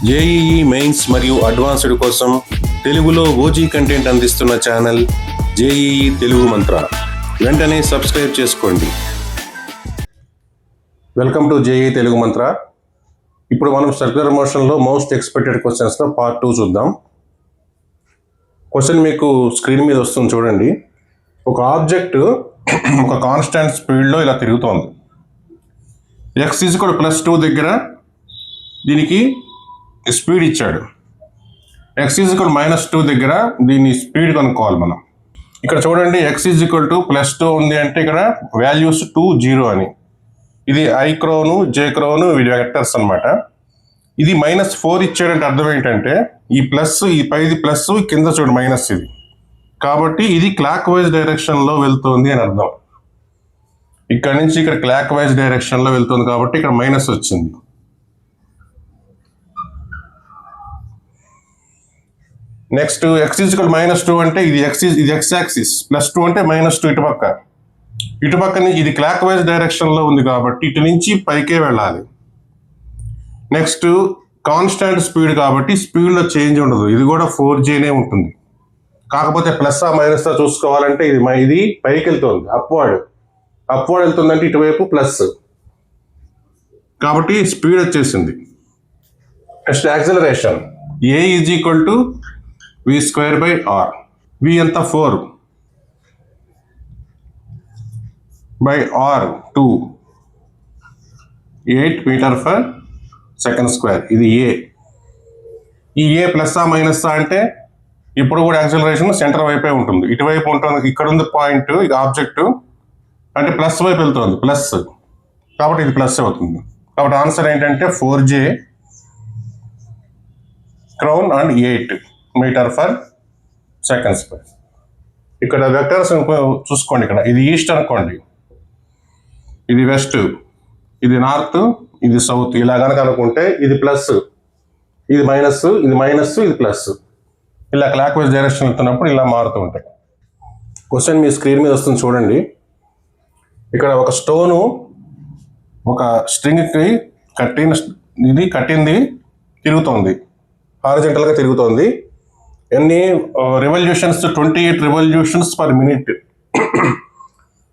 JEE mains మరియు advanced కోసం తెలుగులో ఓజీ కంటెంట్ అందిస్తున్న ఛానల్ జేఈఈ తెలుగు మంత్ర. వెంటనే సబ్స్క్రైబ్ చేసుకోండి. వెల్కమ్ టు జేఈఈ తెలుగు మంత్ర. ఇప్పుడు మనం సర్క్యులర్ మోషన్లో మోస్ట్ ఎక్స్పెక్టెడ్ క్వశ్చన్స్లో పార్ట్ 2 చూద్దాం. క్వశ్చన్ మీకు స్క్రీన్ మీద వస్తుంది చూడండి. ఒక ఆబ్జెక్ట్ ఒక కాన్స్టాంట్ స్పీడ్లో ఇలా తిరుగుతోంది. x +2 దగ్గర దీనికి స్పీడ్ ఇచ్చాడు. x -2 దగ్గర దీని స్పీడ్ కనుక్కోవాలి మనం. ఇక్కడ చూడండి, x +2 ఉంది అంటే ఇక్కడ వాల్యూస్ 2, 0 అని. ఇది i క్రోను, j క్రోను, వీడి వెక్టర్స్ అనమాట. ఇది -4 ఇచ్చాడంటే అర్థం ఏంటంటే ఈ ప్లస్, ఈ పైది ప్లస్, కింద చూడు మైనస్. ఇది కాబట్టి ఇది క్లాక్ వైజ్ డైరెక్షన్లో వెళ్తుంది అని అర్థం. ఇక్కడ నుంచి ఇక్కడ క్లాక్ వైజ్ డైరెక్షన్లో వెళ్తుంది కాబట్టి ఇక్కడ మైనస్ వచ్చింది. నెక్స్ట్ x -2 అంటే ఇది x యాక్సిస్, +2 అంటే -2 ఇటుపక్క నుంచి ఇది క్లాక్ వైజ్ డైరెక్షన్లో ఉంది కాబట్టి ఇటు నుంచి పైకే వెళ్ళాలి. నెక్స్ట్ కాన్స్టాంట్ స్పీడ్ కాబట్టి స్పీడ్లో చేంజ్ ఉండదు. ఇది కూడా 4Gనే ఉంటుంది. కాకపోతే ప్లస్సా మైనస్సా చూసుకోవాలంటే ఇది పైకి వెళ్తుంది, అప్వర్డ్ వెళ్తుందంటే ఇటువైపు ప్లస్ కాబట్టి స్పీడ్ వచ్చేసింది. Next acceleration a = v²/r. v ఎంత 4 r 2 8 m/s². ఇది a. ఈ a ప్లస్సా మైనస్సా అంటే ఇప్పుడు కూడా యాక్సిలరేషన్ సెంటర్ వైపే ఉంటుంది, ఇటువైపు ఉంటుంది. ఇక్కడ ఉంది పాయింట్, ఇది ఆబ్జెక్ట్ అంటే ప్లస్ వైపు వెళ్తుంది, ప్లస్ కాబట్టి ఇది ప్లస్ అవుతుంది. కాబట్టి ఆన్సర్ ఏంటంటే 4J క్రౌన్ అండ్ 8 m/s². ఇక్కడ వెక్టర్స్ చూసుకోండి. ఇక్కడ ఇది ఈస్ట్ అనుకోండి, ఇది వెస్ట్, ఇది నార్త్, ఇది సౌత్. ఇలా కనుక అనుకుంటే ఇది ప్లస్, ఇది మైనస్, ఇది మైనస్, ఇది ప్లస్. ఇలా క్లాక్ వైజ్ డైరెక్షన్ వెళ్తున్నప్పుడు ఇలా మారుతూ ఉంటాయి. క్వశ్చన్ మీ స్క్రీన్ మీద వస్తుంది చూడండి. ఇక్కడ ఒక స్టోను ఒక స్ట్రింగ్కి కట్టింది తిరుగుతోంది, హారిజంటల్గా తిరుగుతోంది. ఎన్ని రెవల్యూషన్స్? 28 revolutions per minute.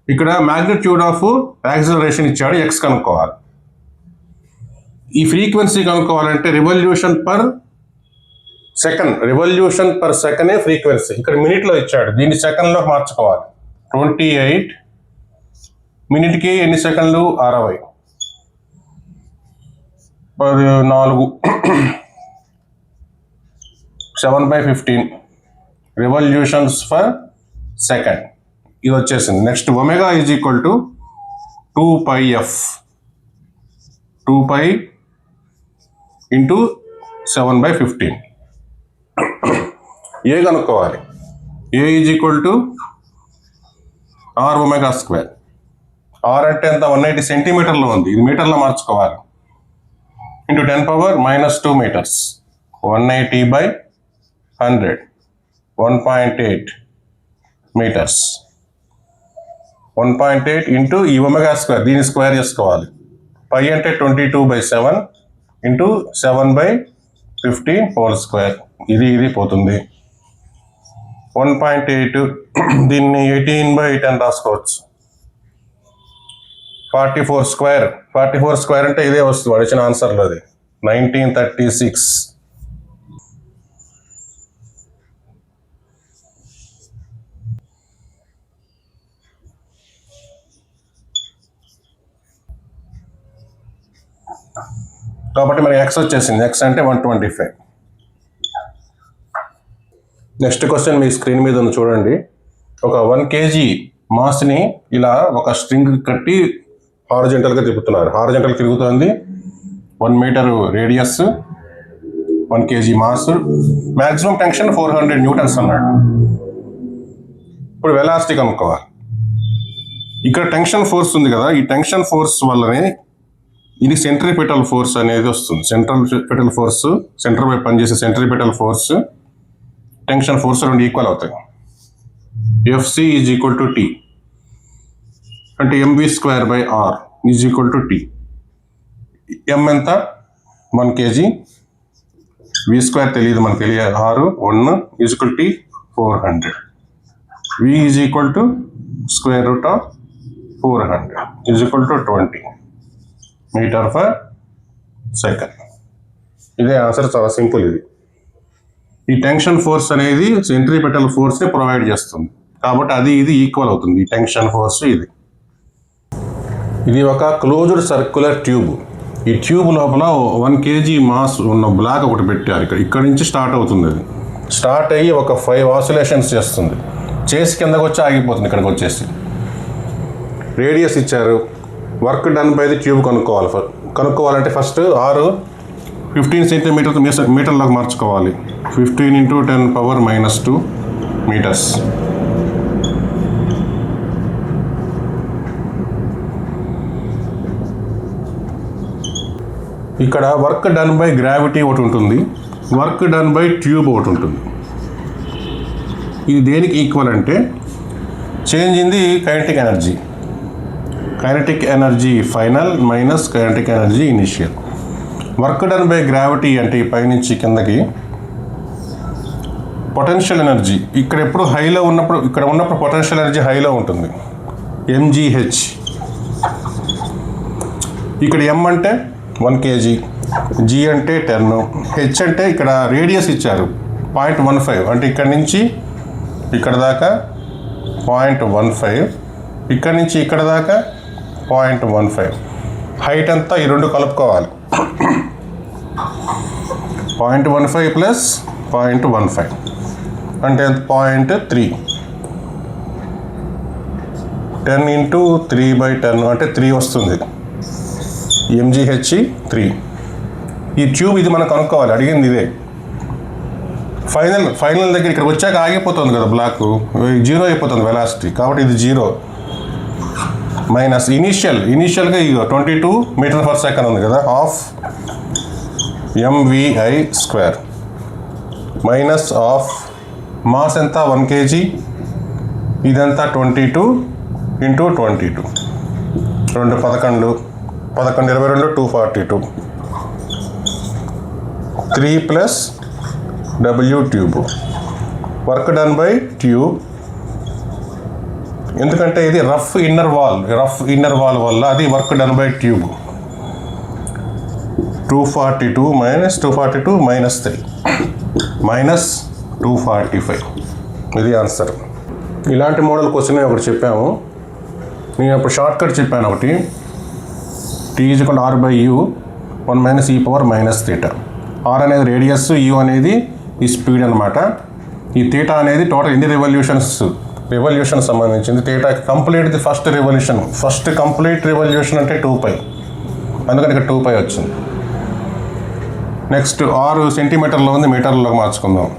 ఇక్కడ మ్యాగ్నిట్యూడ్ ఆఫ్ యాక్సిలరేషన్ ఇచ్చాడు, x కనుక్కోవాలి. ఈ ఫ్రీక్వెన్సీ కనుక్కోవాలంటే రెవల్యూషన్ పర్ సెకండే ఫ్రీక్వెన్సీ. ఇక్కడ మినిట్లో ఇచ్చాడు, దీన్ని సెకండ్లో మార్చుకోవాలి. 28 మినిట్కి ఎన్ని సెకండ్లు? 60 4 7/15 రెవల్యూషన్స్ పర్ సెకండ్. ఇది వచ్చేసింది. Next omega = 2πf 2π × 7/15. ఏ కనుక్కోవాలి. a = r⍵². r అంటే ఎంత? 180 సెంటీమీటర్లో ఉంది, ఇది మీటర్లో మార్చుకోవాలి. × 10⁻⁻2 మీటర్స్. 180/100 1.8 మీటర్స్. 1.8 ఇంటూ ఈ ω², దీన్ని స్క్వేర్ చేసుకోవాలి. π అంటే 22/7 × 7/15 హోల్ స్క్వేర్. ఇది పోతుంది. 1.8 దీన్ని 18/10 రాసుకోవచ్చు. 44² అంటే ఇదే వస్తుంది వాడు ఇచ్చిన ఆన్సర్లో. అది 1936. కాబట్టి మనకి x వచ్చేసింది. x అంటే 125. నెక్స్ట్ క్వశ్చన్ మీ స్క్రీన్ మీద ఉంది చూడండి. ఒక 1 kg మాస్ని ఇలా ఒక స్ట్రింగ్ కట్టి హారిజంటల్గా తిప్పుతున్నారు. హారిజంటల్ తిరుగుతుంది. 1 metre radius, 1 kg mass, maximum tension 400 newtons అన్నాడు. ఇప్పుడు వెలాసిటీ కనుక్కోవాలి. ఇక్కడ టెన్షన్ ఫోర్స్ ఉంది కదా, ఈ టెన్షన్ ఫోర్స్ వల్లనే ఇది సెంట్రిపెటల్ ఫోర్స్ అనేది వస్తుంది. సెంట్రిపెటల్ ఫోర్స్, సెంటర్ వైపు పనిచేసే సెంట్రిపెటల్ ఫోర్స్, టెన్షన్ ఫోర్స్ రెండు ఈక్వల్ అవుతాయి. FC = T అంటే mv²/r = T. m ఎంత? 1 kg, వి స్క్వేర్ తెలియదు మనకు, తెలియదు 6 1 equal to 400. V is equal to square root of 400 is equal to 20 metre per second. ఇదే ఆన్సర్, చాలా సింపుల్. ఇది ఈ టెన్షన్ ఫోర్స్ అనేది సెంట్రిపెటల్ ఫోర్స్ని ప్రొవైడ్ చేస్తుంది కాబట్టి అది ఇది ఈక్వల్ అవుతుంది, ఈ టెన్షన్ ఫోర్స్ ఇది. ఇది ఒక క్లోజ్డ్ సర్క్యులర్ ట్యూబ్. ఈ ట్యూబ్ లోపల 1 kg మాస్ ఉన్న బ్లాక్ ఒకటి పెట్టారు. ఇక్కడ నుంచి స్టార్ట్ అవుతుంది. అది స్టార్ట్ అయ్యి ఒక 5 ఆసిలేషన్స్ చేస్తుంది, చేసి కిందకు వచ్చి ఆగిపోతుంది. ఇక్కడికి వచ్చేసి రేడియస్ ఇచ్చారు. Work done by the tube కనుక్కోవాలంటే ఫస్ట్ 15 సెంటీమీటర్ మీటర్లోకి మార్చుకోవాలి. 15 × 10⁻⁻2 మీటర్స్. ఇక్కడ వర్క్ డన్ బై గ్రావిటీ ఒకటి ఉంటుంది, వర్క్ డన్ బై ట్యూబ్ ఒకటి ఉంటుంది. ఇది దేనికి ఈక్వల్ అంటే change in the kinetic energy. Kinetic energy final minus kinetic energy initial. Work done by gravity అంటే ఈ పైనుంచి కిందకి పొటెన్షియల్ ఎనర్జీ ఇక్కడ ఎప్పుడు హైలో ఉన్నప్పుడు, ఇక్కడ ఉన్నప్పుడు పొటెన్షియల్ ఎనర్జీ హైలో ఉంటుంది, mgh. ఇక్కడ m అంటే 1 kg, g అంటే 10, h అంటే ఇక్కడ రేడియస్ ఇచ్చారు 0.15 అంటే ఇక్కడ నుంచి ఇక్కడ దాకా 0.15, ఇక్కడ నుంచి ఇక్కడ దాకా 0.15. హైట్ అంతా ఈ రెండు కలుపుకోవాలి. 0.15 ప్లస్ 0.15 అంటే 0.3. 10 × 3/10 అంటే 3 వస్తుంది. mgh 3. ఈ ట్యూబ్ ఇది మనం కనుక్కోవాలి, అడిగింది ఇదే. ఫైనల్ దగ్గర ఇక్కడ వచ్చాక ఆగిపోతుంది కదా బ్లాక్, 0 అయిపోతుంది వెలాసిటీ, కాబట్టి ఇది 0 మైనస్ ఇనీషియల్గా ఇక 22 మీటర్/సెకండ్ ఉంది కదా, of mvi² minus of mass ఎంత 1 kg, ఇదంతా 22 × 22 2 11 22 242 3 plus w tube. Work done by tube, ఎందుకంటే ఇది రఫ్ ఇన్నర్ వాల్ వల్ల అది work done by tube. 242 minus 242 minus 3 minus 245. ఇది ఆన్సర్. ఇలాంటి మోడల్ క్వశ్చన్ ఒకటి చెప్పాము, నేను అప్పుడు షార్ట్ కట్ చెప్పాను ఒకటి. t = r/u 1 - e⁻⁻θ. r అనేది రేడియస్, u అనేది ఈ స్పీడ్ అనమాట. ఈ థీటా అనేది టోటల్ ఎన్ని రెవల్యూషన్ సంబంధించింది. Theta complete the first complete revolution అంటే 2π, అందుకని ఇక్కడ 2π వచ్చింది. నెక్స్ట్ 6 సెంటీమీటర్లో ఉంది, మీటర్లోకి మార్చుకుందాం.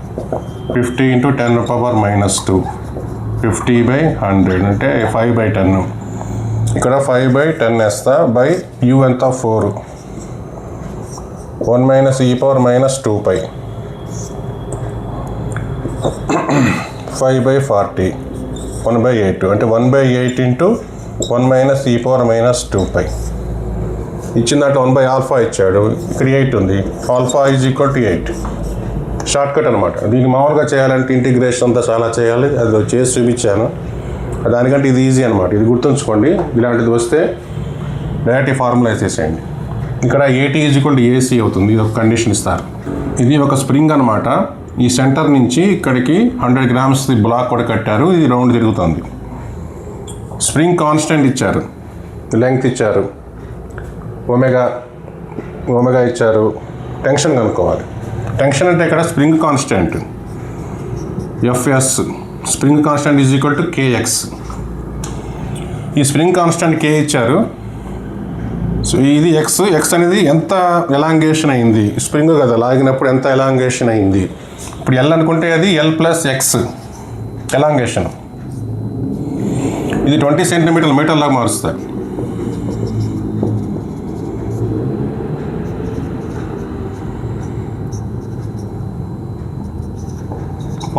50 × 10⁻⁻2 50/100 అంటే 5/10. ఇక్కడ 5/10 వేస్తా, బై u ఎంత 4, 1 - e⁻⁻2π 5/40 1/8 అంటే 1/8 × 1 - e⁻⁻2π. ఇచ్చిన దాంట్లో 1/α ఇచ్చాడు, ఇక్కడ 8 ఉంది. Alpha is equal to 8. Short cut అనమాట. దీన్ని మామూలుగా చేయాలంటే ఇంటిగ్రేషన్ అంతా చాలా చేయాలి, అది చేసి చూపించాను. దానికంటే ఇది ఈజీ అనమాట, ఇది గుర్తుంచుకోండి. ఇలాంటిది వస్తే డైరెక్ట్ ఫార్ములా వేసేసేయండి. ఇక్కడ AT is equal to AC అవుతుంది, ఇది ఒక కండిషన్ ఇస్తారు. ఇది ఒక స్ప్రింగ్ అనమాట. ఈ సెంటర్ నుంచి ఇక్కడికి 100 గ్రామ్స్ బ్లాక్ కూడా కట్టారు, ఇది రౌండ్ తిరుగుతుంది. స్ప్రింగ్ కాన్స్టెంట్ ఇచ్చారు, లెంగ్త్ ఇచ్చారు, ఒమేగా ఇచ్చారు. టెన్షన్ కనుక్కోవాలి. టెన్షన్ అంటే ఇక్కడ spring constant Fs, spring constant is equal to Kx. ఈ స్ప్రింగ్ కాన్స్టెంట్ K ఇచ్చారు. సో ఇది x అనేది ఎంత ఎలాంగేషన్ అయింది, స్ప్రింగ్ కదా లాగినప్పుడు ఎంత ఎలాంగేషన్ అయింది. ఇప్పుడు L అనుకుంటే అది L + x ఎలాంగేషన్. ఇది 20 సెంటీమీటర్ల మీటర్లాగా మారుస్తారు.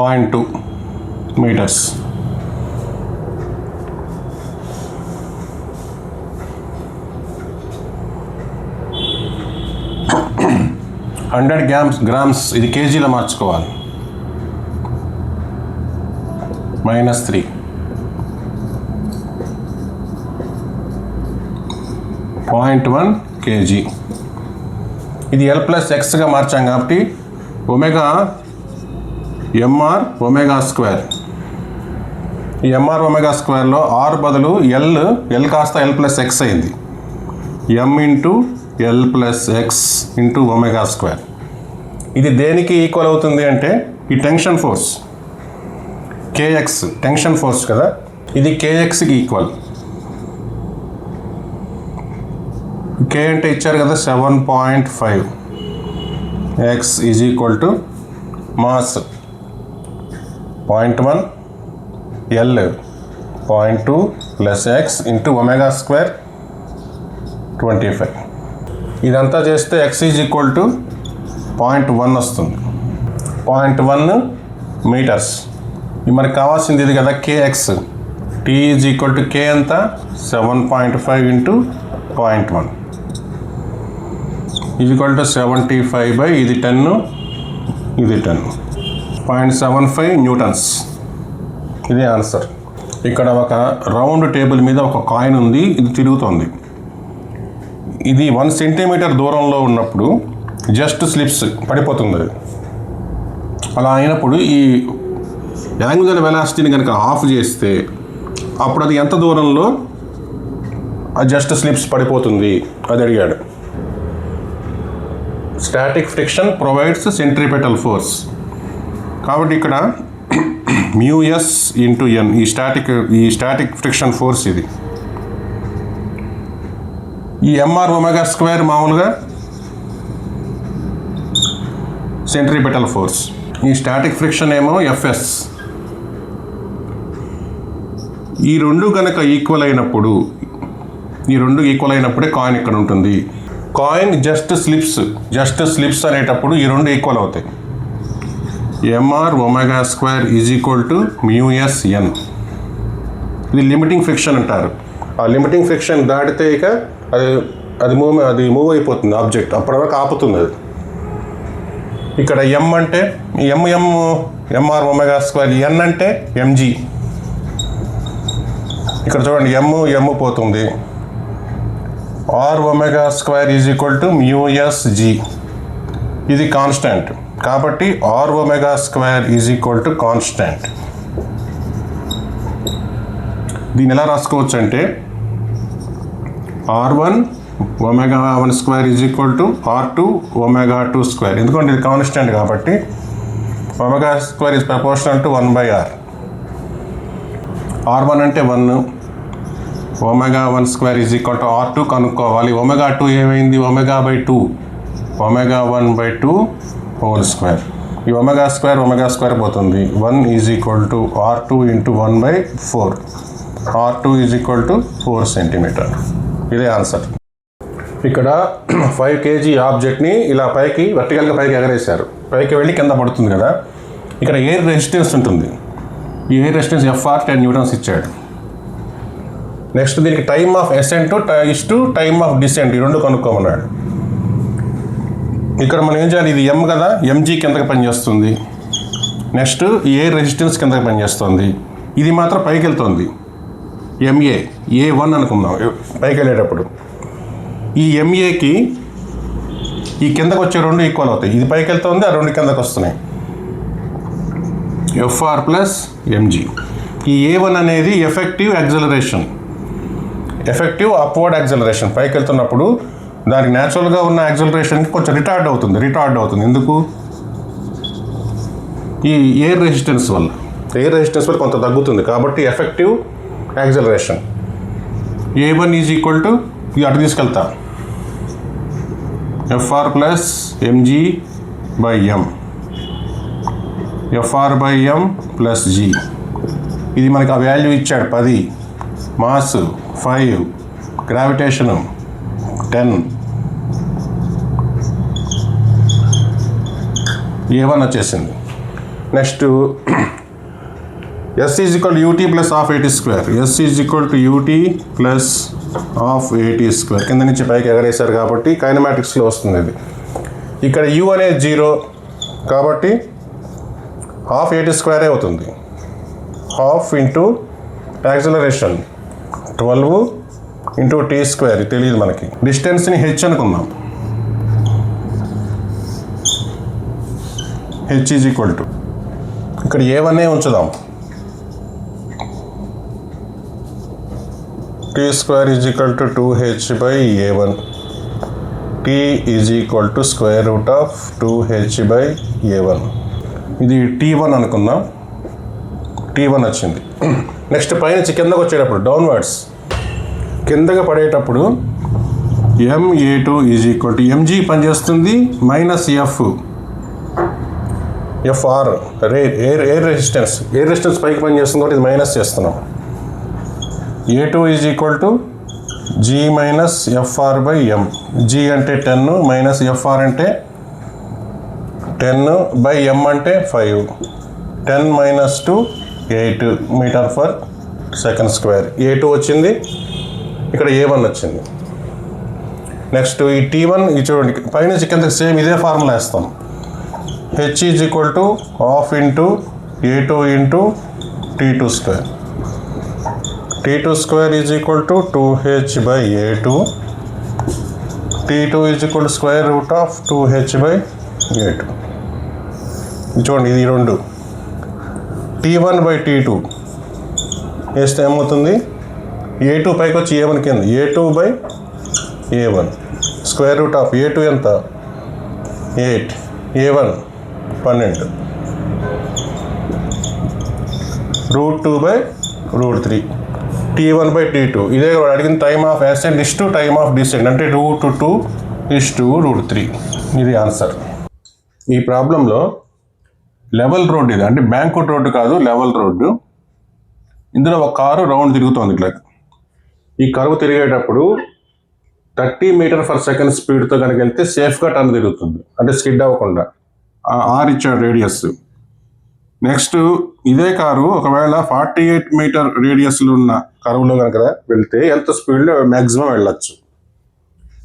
.2 మీటర్స్. 100 గ్రామ్స్ ఇది కేజీలో మార్చుకోవాలి. -3 0.1 kg. ఇది L+Xగా మార్చాం కాబట్టి ఒమేగా mr ఒమేగా స్క్వేర్. ఈ mr ఒమేగా స్క్వేర్లో r బదులు L కాస్త L+X అయింది. m into L+X into omega square. ఇది దేనికి ఈక్వల్ అవుతుంది అంటే ఈ tension force kx tension force కదా, ఇది kxకి ఈక్వల్. k అంటే ఇచ్చారు కదా 7.5. x is equal to mass 0.1 L 0.2 plus x into omega square 25. ఇదంతా చేస్తే x ఈజ్ ఈక్వల్ టు 0.1 వస్తుంది. 0.1 మీటర్స్. మనకు కావాల్సింది ఇది కదా kx. t is equal to k ఎంత 7.5 ఇంటూ 0.1 ఈజ్ ఈక్వల్ టు 75 ఇది 10 ఇది 10 0.75 న్యూటన్స్. ఇదే ఆన్సర్. ఇక్కడ ఒక రౌండ్ టేబుల్ మీద ఒక కాయిన్ ఉంది, ఇది తిరుగుతుంది. ఇది 1 సెంటీమీటర్ దూరంలో ఉన్నప్పుడు జస్ట్ స్లిప్స్ పడిపోతుంది. అది అలా అయినప్పుడు ఈ యాంగులర్ వెలాసిటీని కనుక ఆఫ్ చేస్తే అప్పుడు అది ఎంత దూరంలో ఆ జస్ట్ స్లిప్స్ పడిపోతుంది అది అడిగాడు. Static friction provides centripetal force. కాబట్టి ఇక్కడ μs ఇంటూ n ఈ స్టాటిక్ ఫ్రిక్షన్ ఫోర్స్ ఇది. ఈ mr ఒమేగా స్క్వేర్ మామూలుగా సెంట్రిపెటల్ ఫోర్స్. ఈ స్టాటిక్ ఫ్రిక్షన్ ఏమో fs. ఈ రెండు కనుక ఈక్వల్ అయినప్పుడే కాయిన్ ఇక్కడ ఉంటుంది. కాయిన్ జస్ట్ స్లిప్స్ అనేటప్పుడు ఈ రెండు ఈక్వల్ అవుతాయి. mr omega square is equal to μs n. ఇది లిమిటింగ్ ఫ్రిక్షన్ అంటారు. ఆ లిమిటింగ్ ఫ్రిక్షన్ దాటితే ఇక అది మూవ్ అయిపోతుంది ఆబ్జెక్ట్, అప్పటి వరకు ఆపుతుంది అది. ఇక్కడ m అంటే mr ఒమేగా స్క్వేర్, n అంటే mg. ఇక్కడ చూడండి m పోతుంది. r omega square is equal to μsg. ఇది కాన్స్టాంట్ కాబట్టి r omega square is equal to constant. దీన్ని ఎలా రాసుకోవచ్చు అంటే r1 omega 1 square is equal to r2 omega 2 square. ఎందుకంటే ఇది కాన్స్టాంట్ కాబట్టి omega square is proportional to 1/r. r1 అంటే 1, omega 1 square is equal to r2 కనుక్కోవాలి. ఒమేగా 2 ఏమైంది ఒమేగా/2, ఒమేగా 1/2 హోల్ స్క్వేర్. ఈ ఒమేగా స్క్వేర్ పోతుంది. 1 is equal to r2 into 1/4. r2 is equal to 4 centimetre. ఇదే ఆన్సర్. ఇక్కడ 5 kg ఆబ్జెక్ట్ని ఇలా వర్టికల్గా పైకి ఎగరేశారు. పైకి వెళ్ళి కింద పడుతుంది కదా. ఇక్కడ ఎయిర్ రెసిస్టెన్స్ ఉంటుంది. ఈ ఎయిర్ రెసిస్టెన్స్ FR 10 న్యూటన్స్ ఇచ్చాడు. నెక్స్ట్ దీనికి time of ascent to time of descent ఈ రెండు కనుక్కోమన్నాడు. ఇక్కడ మనం ఏం చేయాలి, ఇది m కదా, mg కిందకి పనిచేస్తుంది. నెక్స్ట్ ఎయిర్ రెసిస్టెన్స్ కిందకి పనిచేస్తుంది. ఇది మాత్రం పైకి వెళ్తుంది. MA A1 అనుకుందాం పైకి వెళ్ళేటప్పుడు. ఈ MAకి ఈ కిందకు వచ్చే రెండు ఈక్వల్ అవుతాయి. ఇది పైకి వెళ్తుంది, ఆ రెండు కిందకు వస్తున్నాయి. FR plus mg. ఈ A1 అనేది ఎఫెక్టివ్ అప్వర్డ్ యాక్సలరేషన్. పైకి వెళ్తున్నప్పుడు దానికి న్యాచురల్గా ఉన్న యాక్సలరేషన్కి కొంచెం రిటార్డ్ అవుతుంది. ఎందుకు? ఈ ఎయిర్ రెసిస్టెన్స్ వల్ల కొంత తగ్గుతుంది కాబట్టి effective acceleration. A1 is equal to ఇది అటు తీసుకెళ్తా FR plus mg/m. FR/m plus g. ఇది మనకి ఆ వాల్యూ ఇచ్చాడు 10, మాస్ 5, గ్రావిటేషన్ 10. A1 వచ్చేసింది. Next S is equal UT plus half AT square. S is equal to UT plus half AT square. కింద నుంచి పైకి ఎగరేశారు కాబట్టి కైనమాటిక్స్లో వస్తుంది ఇది. ఇక్కడ u అనేది 0 కాబట్టి హాఫ్ at² అవుతుంది. Half into acceleration 12 into t², తెలియదు మనకి. డిస్టెన్స్ని h అనుకుందాం. h ఈజ్ ఈక్వల్ టు ఇక్కడ a1 ఉంచుదాం. t² is equal to 2h/a1. t is equal to square root of 2h/a1. ఇది t1 అనుకుందాం. t1 వచ్చింది. నెక్స్ట్ పైనుంచి కిందకు వచ్చేటప్పుడు డౌన్వర్డ్స్ కిందగా పడేటప్పుడు ma2 is equal to mg పనిచేస్తుంది మైనస్ fr ఎయిర్ రెసిస్టెన్స్ పైకి పనిచేస్తుంది కాబట్టి ఇది మైనస్ చేస్తున్నాం. a2 is equal to g minus fr/m. g అంటే 10 మైనస్ fr అంటే 10/m అంటే 5. 10 minus 2 8 metre per second square. a2 వచ్చింది, ఇక్కడ a1 వచ్చింది. నెక్స్ట్ ఈ t1 ఇది చూడండి పైనుంచి కింద సేమ్ ఇదే ఫార్ములా వేస్తాం. h is equal to half into a2 into t2². t2² is equal to 2h/a2. t2 is equal to square root of 2h/a2. చూడండి ఇది 2. t1/t2 వేస్తే ఏమవుతుంది? a2 పైకి వచ్చి a1 కింద a2/a1 square root of a2 ఎంత 8, a1 12, √2/√3. t1/t2 ఇదే అడిగిన time of ascent is to time of descent అంటే √2 ఇస్ టు √3. ఇది ఆన్సర్. ఈ ప్రాబ్లంలో లెవెల్ రోడ్ ఇది, అంటే బ్యాంక్వుడ్ రోడ్డు కాదు, లెవెల్ రోడ్డు. ఇందులో ఒక కారు రౌండ్ తిరుగుతోంది ఇట్లా. ఈ కరువు తిరిగేటప్పుడు 30 మీటర్/సెకండ్ స్పీడ్తో కనుక వెళ్తే సేఫ్గా టర్న్ తిరుగుతుంది, అంటే స్కిడ్ అవ్వకుండా. ఆర్ ఇచ్చాడు రేడియస్. నెక్స్ట్ ఇదే కారు ఒకవేళ 48 మీటర్ రేడియస్లో ఉన్న కరువులో కనుక వెళ్తే ఎంత స్పీడ్లో మ్యాక్సిమం వెళ్ళచ్చు.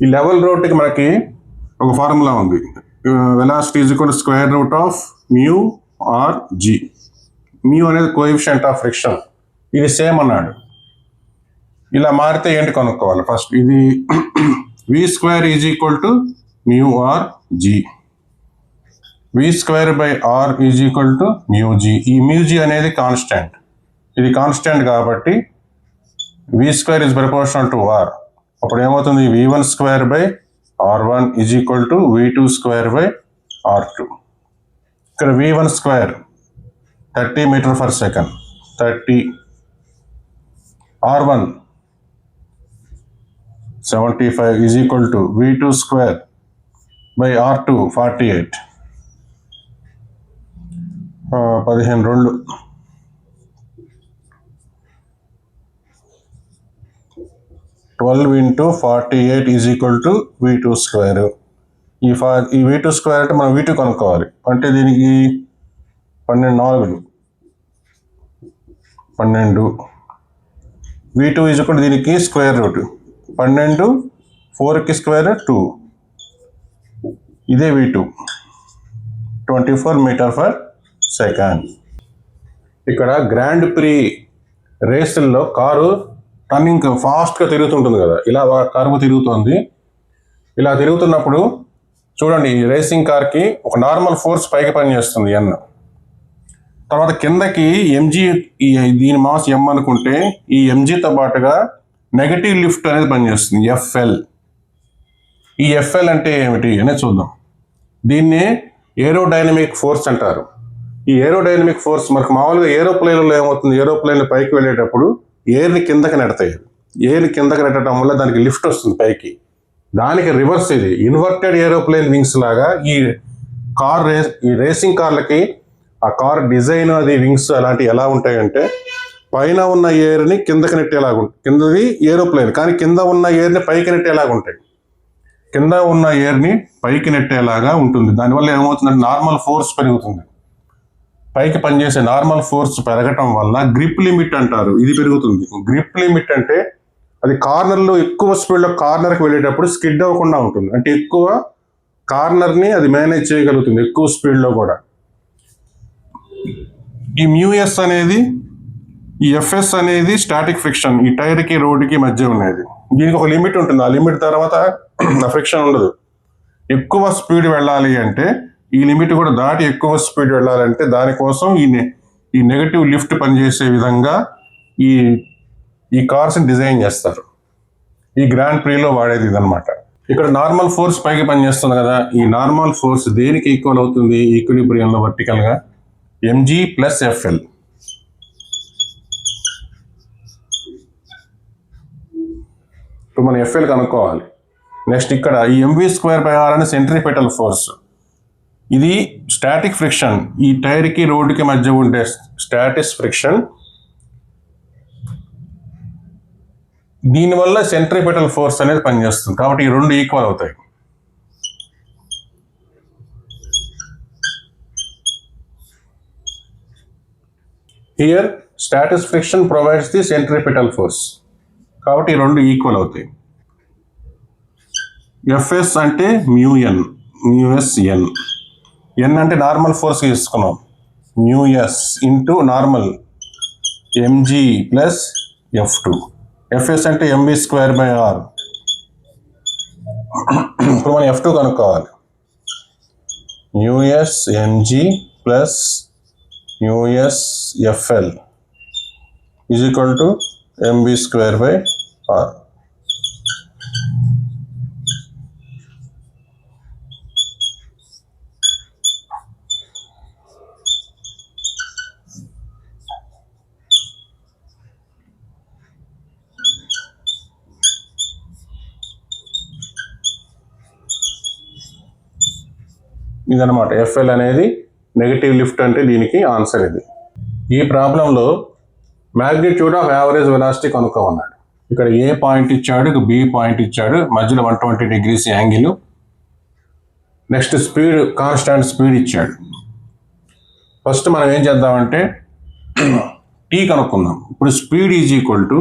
ఈ లెవెల్ రోడ్కి మనకి ఒక ఫార్ములా ఉంది. Velocity is equal to square root of mu R G. Mu అనేది కోఎఫిషియంట్ ఆఫ్ ఫ్రిక్షన్. ఇది సేమ్ అన్నాడు. ఇలా మారితే ఏంటి కనుక్కోవాలి? ఫస్ట్ ఇది v² is equal to mu R G. v²/r is equal to μg. ఈ μg అనేది కాన్స్టెంట్. ఇది కాన్స్టెంట్ కాబట్టి v² is proportional to r. అప్పుడు ఏమవుతుంది? v1²/r1 is equal to v2²/r2. ఇక్కడ v1² 30 మీటర్/సెకండ్ 30, r1 75 is equal to v2²/r2 48. 15 12 into 48 is equal to v2². ఈ v2² అంటే మనం v2 కనుక్కోవాలి. అంటే దీనికి 12 v2 ఈజ్ ఈక్వల్ దీనికి స్క్వేర్ రూట్ 12 4కి స్క్వేర్ 2. ఇదే v2 24 మీటర్/సెకండ్. ఇక్కడ గ్రాండ్ ప్రీ రేసుల్లో కారు టర్నింగ్ ఫాస్ట్గా తిరుగుతుంటుంది కదా, ఇలా కరువు తిరుగుతుంది. ఇలా తిరుగుతున్నప్పుడు చూడండి ఈ రేసింగ్ కార్కి ఒక నార్మల్ ఫోర్స్ పైకి పనిచేస్తుంది n. తర్వాత కిందకి mg, దీని మాస్ m అనుకుంటే ఈ mgతో పాటుగా నెగటివ్ లిఫ్ట్ అనేది పనిచేస్తుంది fl. ఈ fl అంటే ఏమిటి అనేది చూద్దాం. దీన్నే ఏరోడైనమిక్ ఫోర్స్ అంటారు. ఈ ఏరోడైనమిక్ ఫోర్స్ మనకు మామూలుగా ఏరోప్లేన్లో ఏమవుతుంది? ఏరోప్లేన్లు పైకి వెళ్ళేటప్పుడు ఎయిర్ని కిందకి నెడతాయి. ఎయిర్ని కిందకి నెట్టడం వల్ల దానికి లిఫ్ట్ వస్తుంది పైకి. దానికి రివర్స్ ఇది ఇన్వర్టెడ్ ఏరోప్లేన్ వింగ్స్ లాగా ఈ రేసింగ్ కార్లకి ఆ కార్ డిజైన్ అది వింగ్స్ అలాంటివి ఎలా ఉంటాయంటే పైన ఉన్న ఎయిర్ని కిందకి నెట్టేలాగా ఉంటుంది. కిందది ఏరోప్లేన్ కానీ కింద ఉన్న ఎయిర్ని పైకి నెట్టేలాగా ఉంటాయి. కింద ఉన్న ఎయిర్ని పైకి నెట్టేలాగా ఉంటుంది. దానివల్ల ఏమవుతుందంటే నార్మల్ ఫోర్స్ పెరుగుతుంది. పైకి పనిచేసే నార్మల్ ఫోర్స్ పెరగటం వల్ల గ్రిప్ లిమిట్ అంటారు, ఇది పెరుగుతుంది. గ్రిప్ లిమిట్ అంటే అది కార్నర్లో ఎక్కువ స్పీడ్లో కార్నర్కి వెళ్ళేటప్పుడు స్కిడ్ అవ్వకుండా ఉంటుంది. అంటే ఎక్కువ కార్నర్ని అది మేనేజ్ చేయగలుగుతుంది ఎక్కువ స్పీడ్లో కూడా. ఈ µs అనేది, ఈ fs అనేది స్టాటిక్ ఫ్రిక్షన్, ఈ టైర్కి రోడ్డుకి మధ్య ఉన్నది. దీనికి ఒక లిమిట్ ఉంటుంది, ఆ లిమిట్ తర్వాత ఫ్రిక్షన్ ఉండదు. ఎక్కువ స్పీడ్ వెళ్ళాలి అంటే, ఈ లిమిట్ కూడా దాటి ఎక్కువ స్పీడ్ వెళ్ళాలంటే దానికోసం ఈ నెగటివ్ లిఫ్ట్ పనిచేసే విధంగా ఈ కార్స్ని డిజైన్ చేస్తారు. ఈ గ్రాండ్ ప్రీలో వాడేది ఇదనమాట. ఇక్కడ నార్మల్ ఫోర్స్ పైకి పనిచేస్తుంది కదా, ఈ నార్మల్ ఫోర్స్ దేనికి ఈక్వల్ అవుతుంది ఈక్విలిబ్రియంలో వర్టికల్గా? mg plus fl. ఇప్పుడు మనం fl కనుక్కోవాలి. నెక్స్ట్ ఇక్కడ ఈ mv²/r అని సెంట్రిపెటల్ ఫోర్స్, ఇది స్టాటిక్ ఫ్రిక్షన్, ఈ టైర్కి రోడ్డుకి మధ్య ఉండే స్టాటిక్ ఫ్రిక్షన్. దీనివల్ల సెంట్రిపెటల్ ఫోర్స్ అనేది పనిచేస్తుంది, కాబట్టి ఈ రెండు ఈక్వల్ అవుతాయి. Here static friction provides the centripetal force, కాబట్టి ఈ రెండు ఈక్వల్ అవుతాయి. fs అంటే µs n, n అంటే నార్మల్ ఫోర్స్ తీసుకున్నాం, µs into normal mg plus f2. fs అంటే mv²/r. ఇప్పుడు మనం f2 కనుక్కోవాలి. µs mg plus µs fl is equal to mv²/r. ఇదనమాట fl అనేది నెగటివ్ లిఫ్ట్ అంటే దీనికి ఆన్సర్ ఇది. ఈ ప్రాబ్లంలో మ్యాగ్నిట్యూడ్ ఆఫ్ యావరేజ్ వెలాసిటీ కనుక్కోమన్నాడు. ఇక్కడ ఏ పాయింట్ ఇచ్చాడు, బి పాయింట్ ఇచ్చాడు, మధ్యలో 120 degrees angle. Next speed, constant speed ఇచ్చాడు. ఫస్ట్ మనం ఏం చేద్దామంటే టీ కనుక్కుందాం. ఇప్పుడు speed is equal to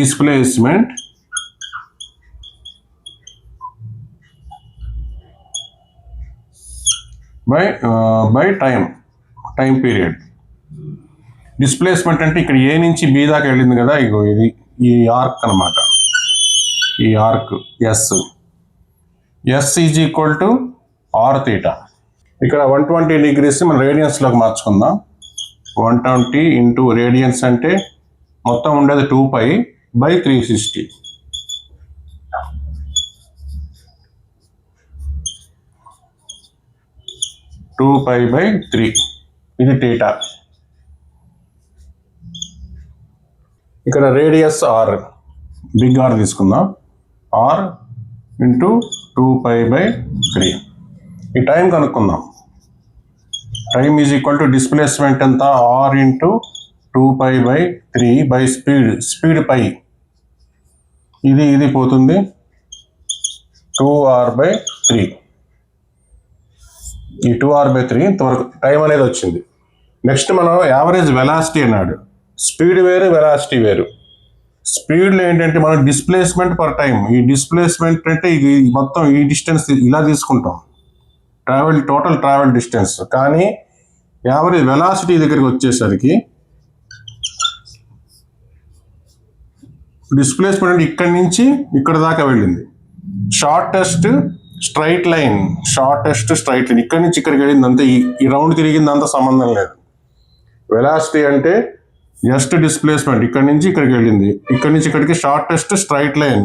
displacement by time period. Displacement అంటే ఇక్కడ ఏ నుంచి బి దాకా వెళ్ళింది కదా, ఇగో ఇది ఈ ఆర్క్ అనమాట, ఈ arc S is equal to R theta. ఇక్కడ 120 degrees మనం రేడియన్స్లోకి మార్చుకుందాం. 120 ఇంటూ రేడియన్స్ అంటే మొత్తం ఉండేది 2π/360. 2π/3 ఇది తీటా. ఇక్కడ రేడియస్ ఆర్, బిగ్ ఆర్ తీసుకుందాం, ఆర్ ఇంటూ 2π/3. ఈ టైం కనుక్కుందాం. Time is equal to displacement ఎంత, ఆర్ ఇంటూ 2π/3 బై స్పీడ్ పై, ఇది పోతుంది 2r/3. ఈ 2r/3 ఇంతవరకు టైం అనేది వచ్చింది. నెక్స్ట్ మనం యావరేజ్ వెలాసిటీ అన్నాడు. స్పీడ్ వేరు, వెలాసిటీ వేరు. స్పీడ్లో ఏంటంటే మనం డిస్ప్లేస్మెంట్ పర్ టైం, ఈ డిస్ప్లేస్మెంట్ అంటే ఇది మొత్తం ఈ డిస్టెన్స్ ఇలా తీసుకుంటాం, టోటల్ ట్రావెల్ డిస్టెన్స్. కానీ యావరేజ్ వెలాసిటీ దగ్గరికి వచ్చేసరికి డిస్ప్లేస్మెంట్ అంటే ఇక్కడి నుంచి ఇక్కడ దాకా వెళ్ళింది. షార్టెస్ట్ స్ట్రైట్ లైన్ ఇక్కడి నుంచి ఇక్కడికి వెళ్ళింది అంతే, ఈ రౌండ్ తిరిగింది అంత సంబంధం లేదు. వెలాసిటీ అంటే జస్ట్ డిస్ప్లేస్మెంట్ ఇక్కడి నుంచి ఇక్కడికి వెళ్ళింది, ఇక్కడి నుంచి ఇక్కడికి షార్టెస్ట్ స్ట్రైట్ లైన్,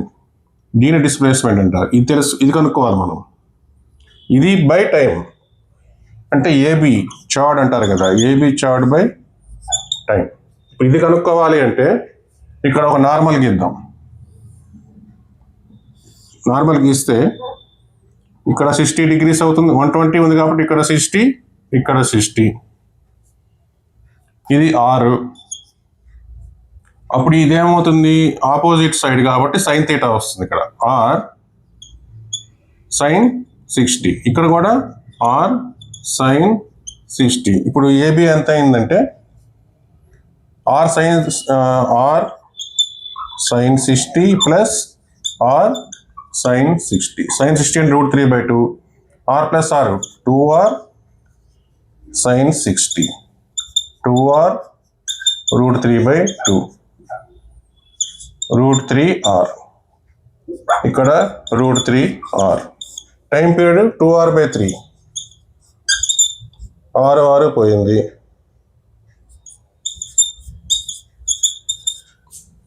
దీని డిస్ప్లేస్మెంట్ అంటారు. ఇది తెలుసు, ఇది కనుక్కోవాలి మనం. ఇది బై టైం అంటే ఏబి చార్డ్ అంటారు కదా, ఏబి చార్డ్ బై టైం. ఇది కనుక్కోవాలి అంటే ఇక్కడ ఒక నార్మల్ గీద్దాం. నార్మల్ గీస్తే ఇక్కడ 60 degrees అవుతుంది, 120 ఉంది కాబట్టి ఇక్కడ 60, ఇక్కడ 60, ఇది 6. అప్పుడు ఇదేమవుతుంది, ఆపోజిట్ సైడ్ కాబట్టి సైన్ థీటా వస్తుంది. ఇక్కడ ఆర్ సైన్ 60, ఇక్కడ కూడా ఆర్ సైన్ 60. ఇప్పుడు ఏబి ఎంత అయిందంటే R sine 60 plus R sin 60. Sin 60 and root 3 by 2. R plus R. 2R sin 60. 2R root 3 by 2. Root 3R. ఇక్కడ root 3R. Time period 2R by 3. 6 పోయింది.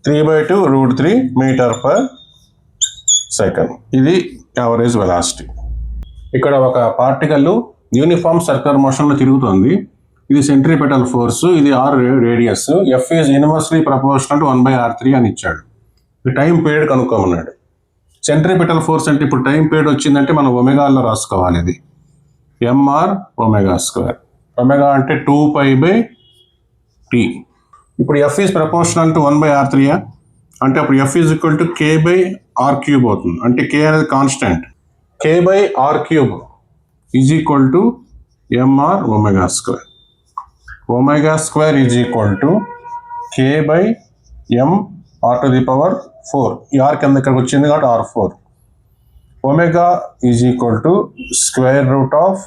3 by 2 root 3 metre per second. ఇది average velocity. ఇక్కడ ఒక particle uniform circular మోషన్లో తిరుగుతుంది. ఇది centripetal force, ఇది R radius. F is inversely proportional to 1/r3 అని ఇచ్చాడు. టైం పీరియడ్ కనుక్కోమన్నాడు. సెంట్రిపెటల్ ఫోర్స్ అంటే ఇప్పుడు టైం పీరియడ్ వచ్చిందంటే మనం ఒమేగాలో రాసుకోవాలి. ఇది ఎంఆర్ ఒమేగా స్క్వేర్. ఒమేగా అంటే 2π/t. ఇప్పుడు F is proportional to 1/r3 అంటే అప్పుడు F is equal to k/r³ అవుతుంది. అంటే k అనేది constant. k/r³ is equal to MR omega square. Omega square is equal to k/m r⁴. ఈ R కింద ఇక్కడికి వచ్చింది కాబట్టి r4. Omega is equal to square root of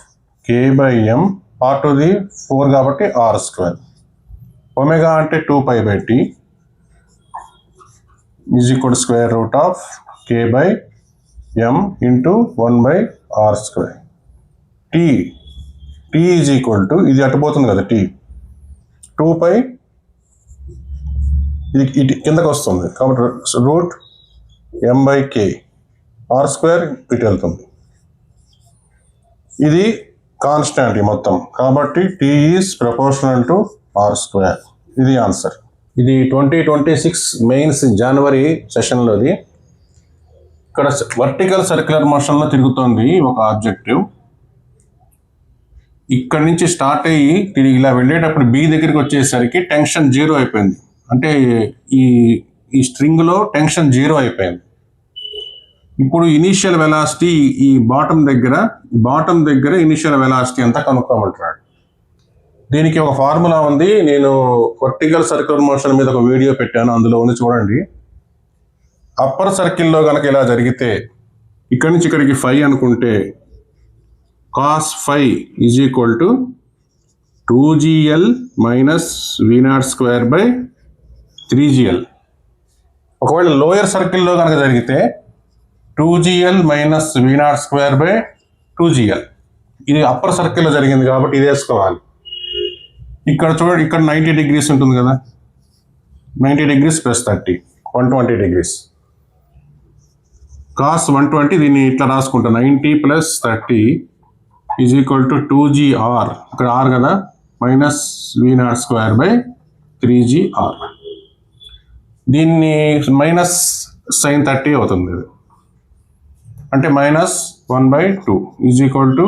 k/m r⁴ కాబట్టి r². Omega అంటే 2π/t is equal to square root of k/m into 1/r². t is equal to, ఇది అటుపోతుంది కదా, t 2π, ఇది కిందకు వస్తుంది కాబట్టి రూట్ m/k. r² ఇటు వెళ్తుంది. ఇది కాన్స్టాంట్ మొత్తం కాబట్టి t is proportional to r². ఇది ఆన్సర్. ఇది 2026 మెయిన్స్ జనవరి సెషన్లోది. ఇక్కడ వర్టికల్ సర్క్యులర్ మోషన్లో తిరుగుతోంది ఒక ఆబ్జెక్టివ్. ఇక్కడ నుంచి స్టార్ట్ అయ్యి తిరిగి ఇలా వెళ్ళేటప్పుడు బి దగ్గరికి వచ్చేసరికి టెన్షన్ 0 అయిపోయింది. అంటే ఈ స్ట్రింగ్లో టెన్షన్ 0 అయిపోయింది. ఇప్పుడు ఇనీషియల్ వెలాసిటీ ఈ బాటమ్ దగ్గర ఇనీషియల్ వెలాసిటీ అంతా కనుక్కోమంటున్నాడు. దీనికి ఒక ఫార్ములా ఉంది. నేను వర్టికల్ సర్క్యులర్ మోషన్ మీద ఒక వీడియో పెట్టాను, అందులో ఉంది చూడండి. అప్పర్ సర్కిల్లో కనుక ఇలా జరిగితే ఇక్కడి నుంచి ఇక్కడికి 5 అనుకుంటే cos 5 is equal to 2gl minus v02 / 3gl. ఒకవేళ లోయర్ సర్కిల్లో కనుక జరిగితే 2gl మైనస్ v02 / 2gl. ఇది అప్పర్ సర్కిల్లో జరిగింది కాబట్టి ఇది వేసుకోవాలి. ఇక్కడ చూడండి, ఇక్కడ 90 degrees ఉంటుంది కదా, 90 degrees + 30 120 degrees. cos 120 దీన్ని ఇట్లా రాసుకుంటా, 90 + 30 ఈజ్ ఈక్వల్ టు 2gr, ఇక్కడ r కదా, మైనస్ v02 / 3gr. దీన్ని మైనస్ sin 30 అవుతుంది. అంటే -1/2 is equal to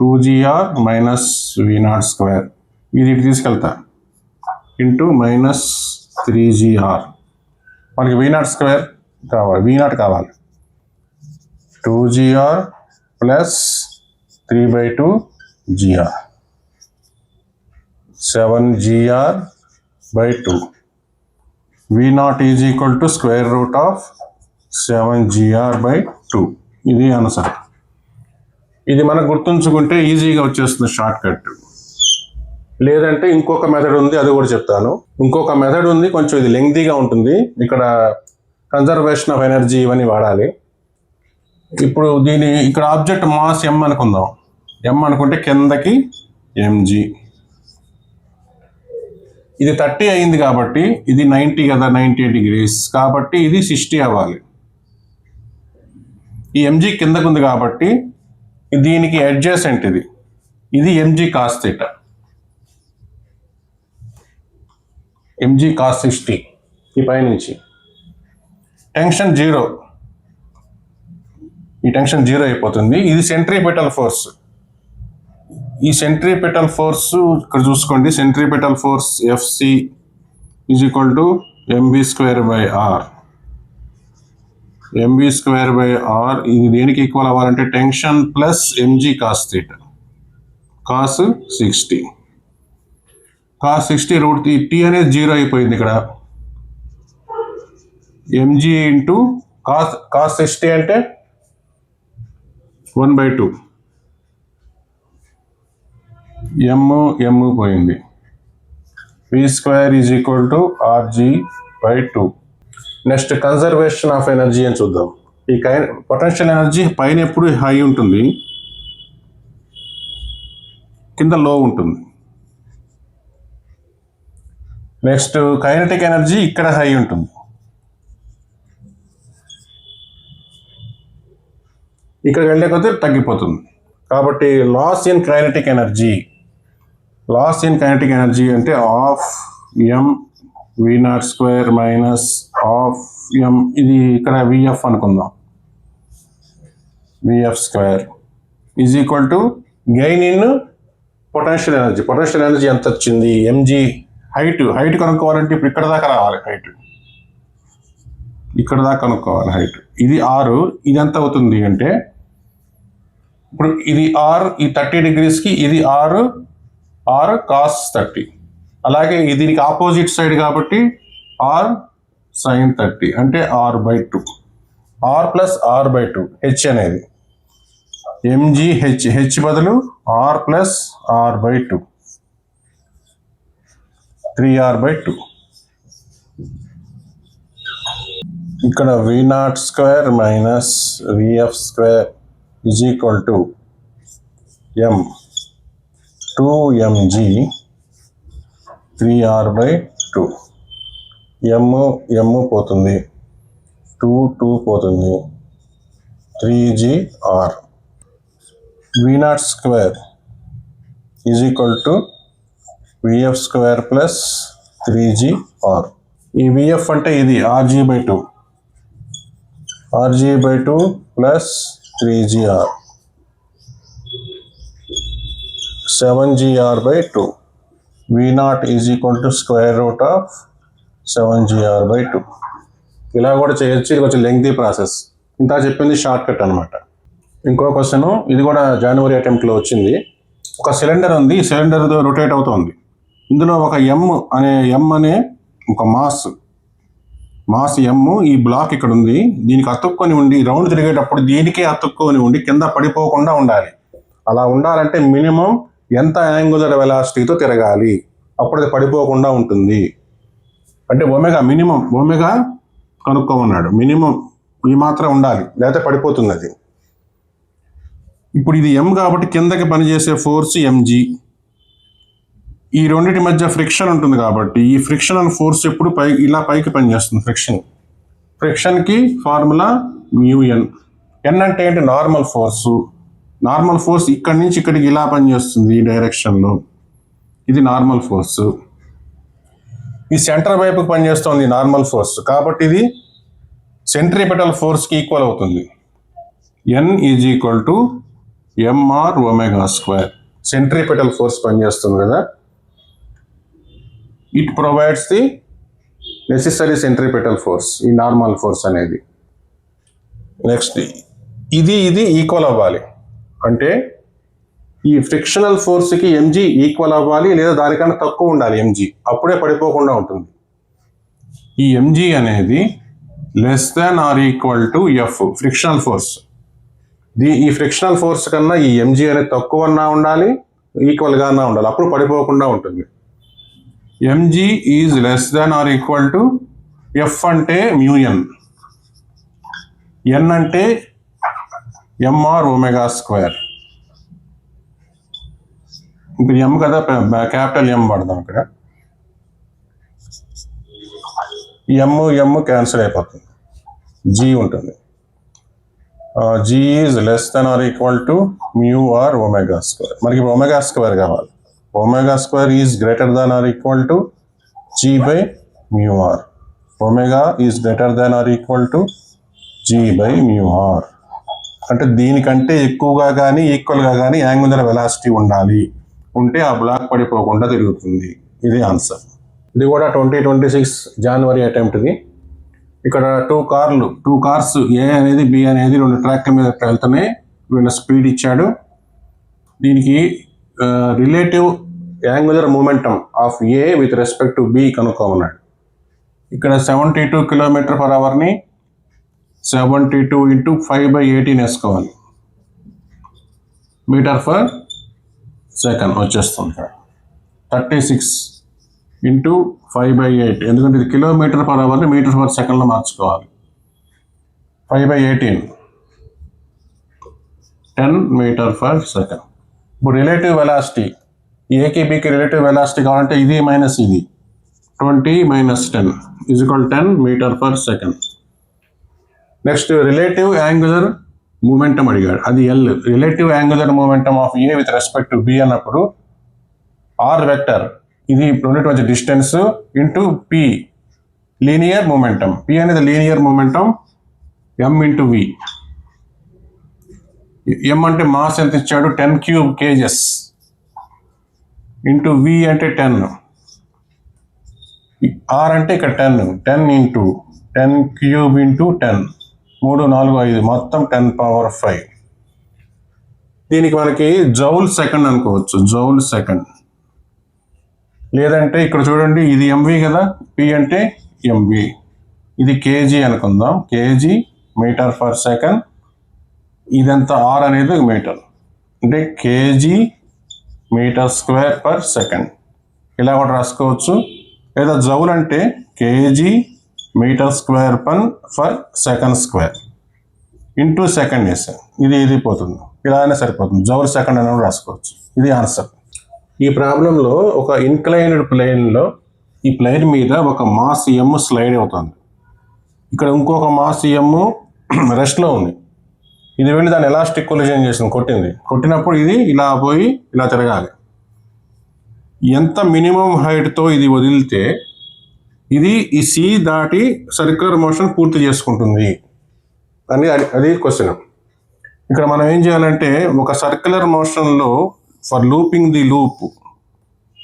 2gr minus v02. ఇది ఇటు తీసుకెళ్తా ఇంటూ -3gr. మనకి v02 కావాలి, v0 కావాలి. 2gr plus 3/2gr 7gr/2. v0 is equal to square root of 7gr/2. ఇది ఆన్సర్. ఇది మనం గుర్తుంచుకుంటే ఈజీగా వచ్చేస్తుంది షార్ట్ కట్. లేదంటే ఇంకొక మెథడ్ ఉంది, అది కూడా చెప్తాను. ఇంకొక మెథడ్ ఉంది, కొంచెం ఇది లెంగ్తీగా ఉంటుంది. ఇక్కడ కన్జర్వేషన్ ఆఫ్ ఎనర్జీ ఇవన్నీ వాడాలి. ఇప్పుడు ఇక్కడ ఆబ్జెక్ట్ మాస్ m అనుకుందాం. m అనుకుంటే కిందకి mg. ఇది 30 అయింది కాబట్టి ఇది 90 కదా, 90 degrees కాబట్టి ఇది 60 అవ్వాలి. ఈ mg కిందకు ఉంది కాబట్టి దీనికి అడ్జసెంట్ ఇది mg cos θ. mg cos 60 ఈ పైనుంచి టెన్షన్ 0, ఈ టెన్షన్ 0 అయిపోతుంది. ఇది సెంట్రిపెటల్ ఫోర్స్. ఈ సెంట్రిపెటల్ ఫోర్స్ ఇక్కడ చూసుకోండి, centripetal force FC is equal to mv²/r. mv²/r ఇది దేనికి ఈక్వల్ అవ్వాలంటే tension plus mg cos θ. cos 60 root t అనేది 0 అయిపోయింది. ఇక్కడ mg ఇంటూ కాస్ 60 అంటే 1/2. m పోయింది. v² = rg/2. Next conservation of energy అని చూద్దాం. ఈ పొటెన్షియల్ ఎనర్జీ పైన ఎప్పుడు హై ఉంటుంది, కింద లో ఉంటుంది. నెక్స్ట్ కైనెటిక్ ఎనర్జీ ఇక్కడ హై ఉంటుంది, ఇక్కడికి వెళ్ళే కొద్దీ తగ్గిపోతుంది. కాబట్టి లాస్ ఇన్ కైనెటిక్ ఎనర్జీ అంటే ½ m v02 మైనస్ ½ m, ఇది ఇక్కడ vf అనుకుందాం, vf² = gain in potential energy ఎంత వచ్చింది, mg. హైట్ కనుక్కోవాలంటే ఇప్పుడు ఇక్కడ దాకా రావాలి, ఇక్కడ దాకా కనుక్కోవాలి హైట్. ఇది r, ఇది ఎంత అవుతుంది అంటే ఇప్పుడు ఇది r, ఈ 30 degreesకి ఇది r cos 30. అలాగే దీనికి ఆపోజిట్ సైడ్ కాబట్టి r sin 30 అంటే r/2, r + r/2 h అనేది mgh బదులు r + r/2 3r/2. ఇక్కడ v02 minus vf² = m 2mg 3r/2. m పోతుంది, 2 పోతుంది, 3gr. v02 = vf² + 3gr. ఈ vf అంటే ఇది rg/2 + 3gr 7gr/2. v0 = √7gr/2. ఇలా కూడా చేయొచ్చు. ఇది కొంచెం లెంగ్తీ ప్రాసెస్. ఇంత చెప్పింది షార్ట్ కట్ అనమాట. ఇంకో క్వశ్చన్, ఇది కూడా జనవరి అటెంప్ట్లో వచ్చింది. ఒక సిలిండర్ ఉంది, ఈ సిలిండర్ రొటేట్ అవుతుంది. ఇందులో ఒక m అనే ఒక మాస్ m, ఈ బ్లాక్ ఇక్కడ ఉంది, దీనికి అతుక్కొని ఉండి రౌండ్ తిరిగేటప్పుడు దీనికే అతుక్కొని ఉండి కింద పడిపోకుండా ఉండాలి. అలా ఉండాలంటే మినిమం ఎంత యాంగులర్ వెలాసిటీతో తిరగాలి, అప్పుడు అది పడిపోకుండా ఉంటుంది. అంటే మినిమం ఒమేగా కనుక్కోమన్నాడు. మినిమం ఈ మాత్రం ఉండాలి, లేకపోతే పడిపోతుంది అది. ఇప్పుడు ఇది m కాబట్టి కిందకి పనిచేసే ఫోర్స్ mg. ఈ రెండింటి మధ్య ఫ్రిక్షన్ ఉంటుంది కాబట్టి ఈ ఫ్రిక్షన్ అండ్ ఫోర్స్ ఎప్పుడు ఇలా పైకి పనిచేస్తుంది. ఫ్రిక్షన్కి ఫార్ములా μn. n అంటే ఏంటి, నార్మల్ ఫోర్స్ ఇక్కడి నుంచి ఇక్కడికి ఇలా పనిచేస్తుంది, ఈ డైరెక్షన్లో. ఇది నార్మల్ ఫోర్స్. ఈ సెంటర్ వైపుకి పనిచేస్తుంది నార్మల్ ఫోర్స్, కాబట్టి ఇది సెంట్రిపెటల్ ఫోర్స్కి ఈక్వల్ అవుతుంది. n = mr². సెంట్రిపెటల్ ఫోర్స్ పనిచేస్తుంది కదా, it provides the necessary centripetal force, ఈ నార్మల్ ఫోర్స్ అనేది. నెక్స్ట్ ఇది ఈక్వల్ అవ్వాలి, అంటే ఈ ఫ్రిక్షనల్ ఫోర్స్కి mg ఈక్వల్ అవ్వాలి, లేదా దానికన్నా తక్కువ ఉండాలి mg, అప్పుడే పడిపోకుండా ఉంటుంది. ఈ mg అనేది <= f, ఫ్రిక్షనల్ ఫోర్స్. ఈ ఫ్రిక్షనల్ ఫోర్స్ కన్నా ఈ mg అనేది తక్కువ అన్నా ఉండాలి, ఈక్వల్గా అన్నా ఉండాలి, అప్పుడు పడిపోకుండా ఉంటుంది. mg <= f అంటే μn, n అంటే mr². ఇప్పుడు m కదా, క్యాపిటల్ M పడదాం ఇక్కడ. m క్యాన్సిల్ అయిపోతుంది, g ఉంటుంది. g <= μr². మనకి ω² కావాలి. ω² <= g/μr. ω <= g/μr. అంటే దీనికంటే ఎక్కువగా కానీ ఈక్వల్గా కానీ యాంగులర్ వెలాసిటీ ఉండాలి, ఉంటే ఆ బ్లాక్ పడిపోకుండా తిరుగుతుంది. ఇది ఆన్సర్. ఇది కూడా 2026 జనవరి అటెంప్ట్ది. ఇక్కడ టూ కార్స్ ఏ అనేది బి అనేది 2 ట్రాక్ల మీద వెళ్తున్నాయి. వీళ్ళ స్పీడ్ ఇచ్చాడు. దీనికి relative angular momentum of A with respect to B కనుక్కోమన్నాడు. ఇక్కడ 72 km/hని 72 ఇంటూ 5/18 వేసుకోవాలి, మీటర్ ఫర్ సెకండ్ వచ్చేస్తుంది ఇక్కడ. 36 ఇంటూ 5/8, ఎందుకంటే ఇది కిలోమీటర్ పర్ అవర్ని మీటర్ పర్ సెకండ్లో మార్చుకోవాలి. 5/18 10 మీటర్ పర్ సెకండ్. ఇప్పుడు రిలేటివ్ వెలాసిటీ, ఏకి బికి రిలేటివ్ వెలాసిటీ కావాలంటే ఇది మైనస్ ఇది, 20 minus 10 = 10 metre per second. Next relative angular momentum అడిగాడు, అది L. Relative angular momentum of A with respect to B అన్నప్పుడు ఆర్ వెక్టర్, ఇది రెండింటి మధ్య distance, into P linear momentum. P అనేది linear momentum, M into V. ఎం అంటే mass ఎంత ఇచ్చాడు, 10 క్యూబ్ కేజెస్, ఇంటూ వి అంటే 10. ఆర్ అంటే ఇక్కడ 10 ఇంటూ 10 క్యూబ్ ఇంటూ 10, 3 4 5 మొత్తం 10⁵. దీనికి మనకి జౌల్ సెకండ్ అనుకోవచ్చు, జౌల్ సెకండ్. లేదంటే ఇక్కడ చూడండి, ఇది ఎంవి కదా, పి అంటే ఎంవి. ఇది కేజీ అనుకుందాం, కేజీ మీటర్ పర్ సెకండ్. ఇదంతా ఆర్ అనేది మీటర్, అంటే KG metre square per second. ఇలా కూడా రాసుకోవచ్చు. లేదా జౌల్ అంటే KG metre square per second square into second వేసాను, ఇది పోతుంది, ఇలానే సరిపోతుంది. జౌల్ సెకండ్ అని రాసుకోవచ్చు. ఇది ఆన్సర్. ఈ ప్రాబ్లంలో ఒక ఇన్క్లైన్డ్ ప్లేన్లో ఈ ప్లేన్ మీద ఒక మాస్ ఎమ్ స్లైడ్ అవుతుంది. ఇక్కడ ఇంకొక మాస్ ఎమ్ రెస్ట్లో ఉంది. ఇది వెళ్ళి దాన్ని ఎలాస్టిక్ కొలిజన్ చేసింది, కొట్టినప్పుడు ఇది ఇలా పోయి ఇలా తిరగాలి. ఎంత మినిమం హైట్తో ఇది వదిలితే ఇది ఈ సి దాటి సర్క్యులర్ మోషన్ పూర్తి చేసుకుంటుంది అని అది క్వశ్చన్. ఇక్కడ మనం ఏం చేయాలంటే, ఒక సర్క్యులర్ మోషన్లో ఫర్ లూపింగ్ ది లూప్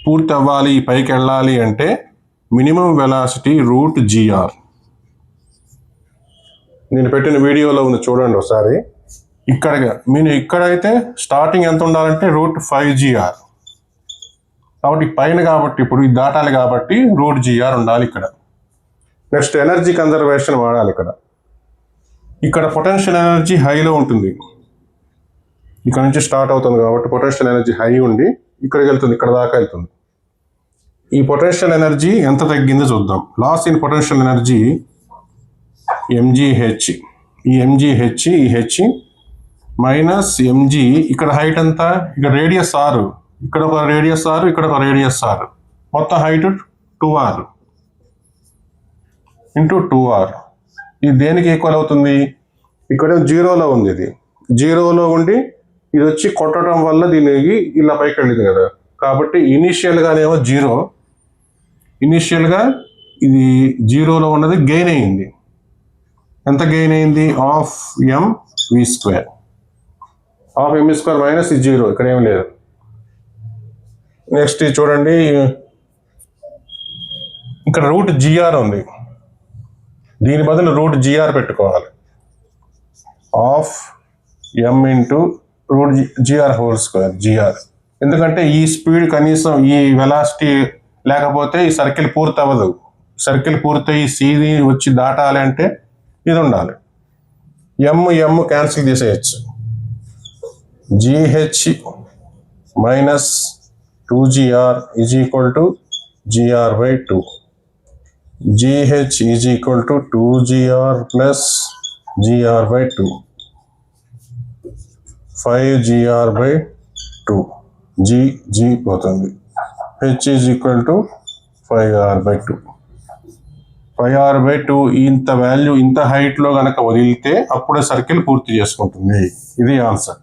పూర్తి అవ్వాలి, పైకి వెళ్ళాలి అంటే మినిమం వెలాసిటీ √gr. నేను పెట్టిన వీడియోలో ఉంది, చూడండి ఒకసారి. ఇక్కడైతే స్టార్టింగ్ ఎంత ఉండాలంటే √5gr. కాబట్టి పైన, కాబట్టి ఇప్పుడు ఇది దాటాలి కాబట్టి √gr ఉండాలి ఇక్కడ. నెక్స్ట్ ఎనర్జీ కన్జర్వేషన్ వాడాలి ఇక్కడ పొటెన్షియల్ ఎనర్జీ హైలో ఉంటుంది. ఇక్కడ నుంచి స్టార్ట్ అవుతుంది కాబట్టి పొటెన్షియల్ ఎనర్జీ హై ఉండి ఇక్కడికి వెళ్తుంది, ఇక్కడ దాకా వెళ్తుంది. ఈ పొటెన్షియల్ ఎనర్జీ ఎంత తగ్గిందో చూద్దాం. Loss in potential energy mgh. ఈ mgh, ఈ హెచ్ మైనస్ mg. ఇక్కడ హైట్ ఎంత, ఇక్కడ రేడియస్ r, ఇక్కడ ఒక రేడియస్ r, ఇక్కడ ఒక రేడియస్ r, మొత్తం హైట్ 2r ఇంటూ 2r. ఇది దేనికి ఈక్వల్ అవుతుంది, ఇక్కడ జీరోలో ఉంది, ఇది జీరోలో ఉండి ఇది వచ్చి కొట్టడం వల్ల దీనికి ఇలా పైకి వెళ్ళింది కదా. కాబట్టి ఇనీషియల్గానేమో జీరో, ఇనీషియల్గా ఇది జీరోలో ఉన్నది గెయిన్ అయింది. ఎంత గెయిన్ అయింది, ½ mv², మైనస్ ఇది జీరో, ఇక్కడ ఏం లేదు. నెక్స్ట్ చూడండి, ఇక్కడ √gr ఉంది, దీని బదులు √gr పెట్టుకోవాలి. ½ ఇంటూ √gr², gr. ఎందుకంటే ఈ స్పీడ్ కనీసం ఈ వెలాసిటీ లేకపోతే ఈ సర్కిల్ పూర్తి అవ్వదు. సర్కిల్ పూర్తయి సీది వచ్చి దాటాలి అంటే ఇది ఉండాలి. ఎమ్ క్యాన్సిల్ చేసేయచ్చు. gh minus 2gr = gr/2. gh = 2gr plus gr/2, 5gr/2. g పోతుంది. h = 5r/2. 5r/2 ఇంత వాల్యూ, ఇంత హైట్లో కనుక వదిలితే అప్పుడే సర్కిల్ పూర్తి చేసుకుంటుంది. ఇది ఆన్సర్.